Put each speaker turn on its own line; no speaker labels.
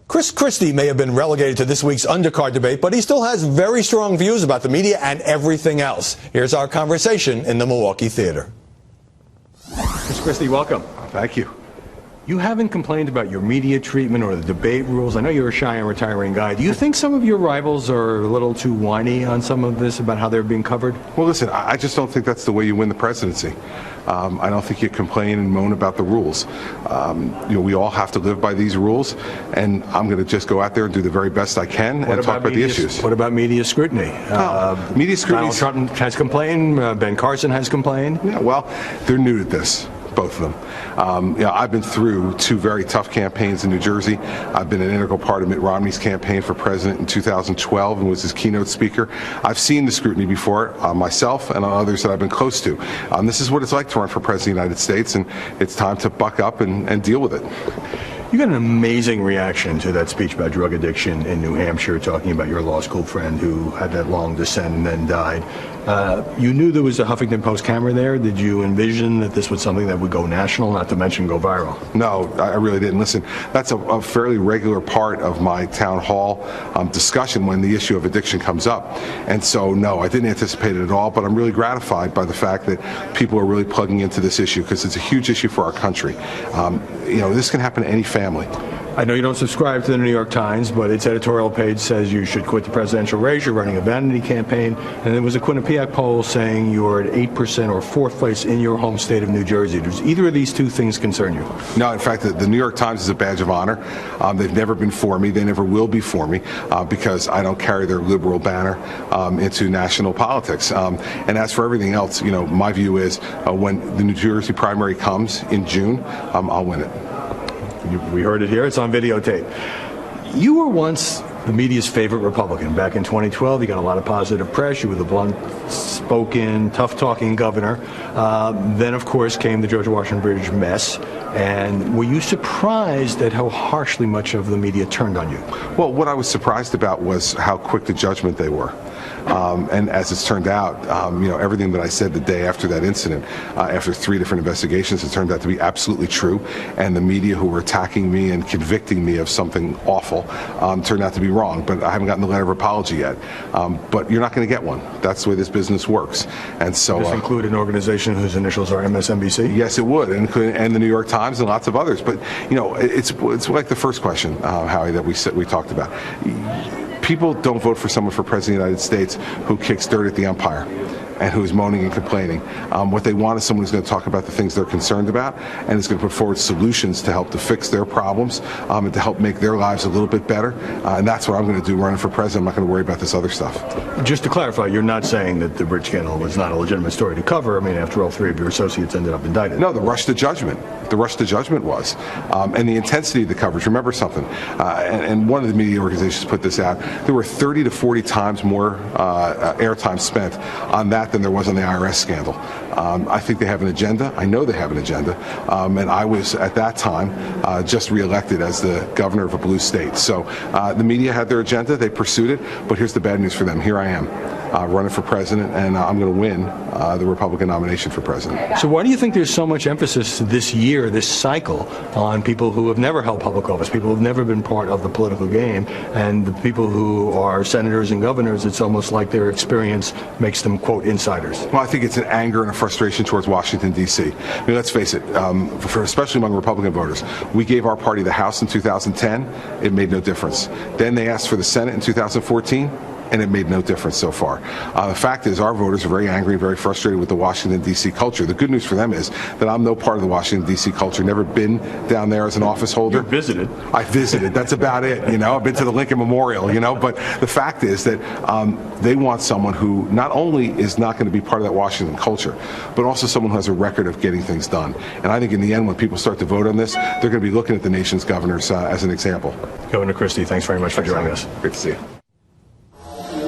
Christie may have been relegated to this week's undercard debate, but he still has very strong views about the media and everything else. Here's our conversation in the Milwaukee Theater. Mr. Christie, welcome.
Thank you.
You haven't complained about your media treatment or the debate rules. I know you're a shy and retiring guy. Do you think some of your rivals are a little too whiny on some of this about how they're being covered?
Well, listen, I just don't think that's the way you win the presidency. I don't think you complain and moan about the rules. We all have to live by these rules, and I'm going to just go out there and do the very best I can and talk about the issues.
What about media scrutiny?
Media scrutiny.
Donald Trump has complained. Ben Carson has complained.
Yeah, well, they're new to this. Both of them. I've been through two very tough campaigns in New Jersey. I've been an integral part of Mitt Romney's campaign for president in 2012 and was his keynote speaker. I've seen the scrutiny before myself and on others that I've been close to. This is what it's like to run for president of the United States, and it's time to buck up and deal with it.
You got an amazing reaction to that speech about drug addiction in New Hampshire, talking about your law school friend who had that long descent and then died. You knew there was a Huffington Post camera there. Did you envision that this was something that would go national, not to mention go viral?
No, I really didn't. Listen, that's a fairly regular part of my town hall discussion when the issue of addiction comes up. And so, no, I didn't anticipate it at all, but I'm really gratified by the fact that people are really plugging into this issue because it's a huge issue for our country. This can happen to any family.
I know you don't subscribe to the New York Times, but its editorial page says you should quit the presidential race. You're running a vanity campaign. And there was a Quinnipiac poll saying you're at 8% or fourth place in your home state of New Jersey. Does either of these two things concern you?
No, in fact, the New York Times is a badge of honor. They've never been for me. They never will be for me because I don't carry their liberal banner into national politics. And as for everything else, my view is when the New Jersey primary comes in June, I'll win it.
We heard it here. It's on videotape. You were once the media's favorite Republican. Back in 2012, you got a lot of positive press. You were the blunt-spoken, tough-talking governor. Then, of course, came the George Washington Bridge mess. And were you surprised at how harshly much of the media turned on you?
Well, what I was surprised about was how quick to judgment they were. And as it's turned out, everything that I said the day after that incident, after 3 different investigations, it turned out to be absolutely true. And the media who were attacking me and convicting me of something awful turned out to be wrong. But I haven't gotten the letter of apology yet. But you're not going to get one. That's the way this business works. And so,
does this include an organization whose initials are MSNBC?
Yes, it would, and the New York Times and lots of others. But it's like the first question, Howie, that we talked about. People don't vote for someone for president of the United States who kicks dirt at the umpire and who's moaning and complaining. What they want is someone who's going to talk about the things they're concerned about and is going to put forward solutions to help to fix their problems and to help make their lives a little bit better. And that's what I'm going to do running for president. I'm not going to worry about this other stuff.
Just to clarify, you're not saying that the Bridge scandal was not a legitimate story to cover. I mean, after all, 3 of your associates ended up indicted.
No, the rush to judgment. The rush to judgment was. And the intensity of the coverage. Remember something, and one of the media organizations put this out, there were 30 to 40 times more airtime spent on that than there was on the IRS scandal. I think they have an agenda. I know they have an agenda. And I was, at that time, just reelected as the governor of a blue state. So the media had their agenda. They pursued it. But here's the bad news for them. Here I am. Running for president, and I'm going to win the Republican nomination for president.
So why do you think there's so much emphasis this year, this cycle, on people who have never held public office, people who have never been part of the political game, and the people who are senators and governors? It's almost like their experience makes them, quote, insiders.
Well, I think it's an anger and a frustration towards Washington, D.C. I mean, let's face it, especially among Republican voters. We gave our party the House in 2010. It made no difference. Then they asked for the Senate in 2014. And it made no difference so far. The fact is, our voters are very angry and very frustrated with the Washington, D.C. culture. The good news for them is that I'm no part of the Washington, D.C. culture. Never been down there as an office holder.
You visited.
I visited. That's about it. I've been to the Lincoln Memorial. But the fact is that they want someone who not only is not going to be part of that Washington culture, but also someone who has a record of getting things done. And I think in the end, when people start to vote on this, they're going to be looking at the nation's governors as an example.
Governor Christie, thanks very much for joining us.
Great to see you.